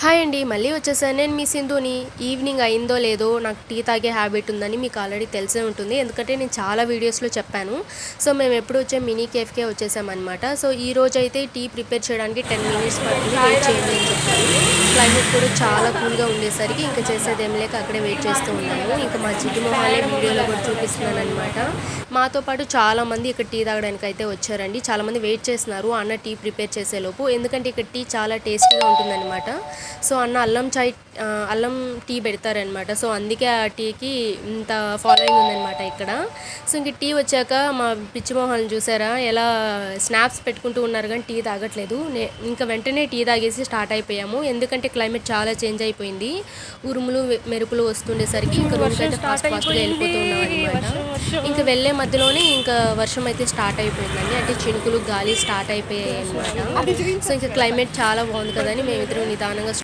Hi అండి. మళ్ళీ వచ్చేసాను. నేను మీ సింధుని. ఈవినింగ్ అయిందో లేదో నాకు టీ తాగే హ్యాబిట్ ఉందని మీకు ఆల్రెడీ తెలిసే ఉంటుంది. ఎందుకంటే నేను చాలా వీడియోస్‌లో చెప్పాను. సో, మేమెప్పుడు వచ్చే మినీ కేఫ్‌కే వచ్చేసామనమాట. సో, ఈరోజైతే టీ ప్రిపేర్ చేయడానికి 10 మినిట్స్ పడుతుంది. వెయిట్ చేయండి అని చెప్పారు. క్లైమేట్ కూడా చాలా కూల్‌గా ఉండేసరికి ఇంక చేసేదేం లేక అక్కడే వెయిట్ చేస్తూ ఉన్నాను. ఇంక మా జిడ్డు మొహాలే వీడియోలో కూడా చూపిస్తున్నాననమాట. మాతో పాటు చాలామంది ఇక్కడ టీ తాగడానికైతే వచ్చారండి. చాలామంది వెయిట్ చేస్తున్నారు అన్న టీ ప్రిపేర్ చేసేలోపు. ఎందుకంటే ఇక్కడ టీ చాలా టేస్టీగా ఉంటుందనమాట. సో, అన్న అల్లం టీ పెడతారనమాట. సో, అందుకే ఆ టీకి ఇంత ఫాలోయింగ్ ఉందనమాట ఇక్కడ. సో, ఇంక టీ వచ్చాక మా పిచ్చి మొహాలను చూసారా ఎలా స్నాప్స్ పెట్టుకుంటూ ఉన్నారు కానీ టీ తాగట్లేదు. ఇంకా వెంటనే టీ తాగేసి స్టార్ట్ అయిపోయాము. ఎందుకంటే క్లైమేట్ చాలా చేంజ్ అయిపోయింది. ఉరుములు మెరుపులు వస్తుండేసరికి ఇంకా రూమ్కైతే ఫాస్ట్గా వెళ్ళిపోతూ ఉన్నాం అనమాట. ఇంకా వెళ్ళే మధ్యలోనే ఇంకా వర్షం అయితే స్టార్ట్ అయిపోయిందండి. అంటే చినుకులు గాలి స్టార్ట్ అయిపోయాయి అనమాట. సో, ఇంకా క్లైమేట్ చాలా బాగుంది కదని మేమిద్దరం నిదానంగా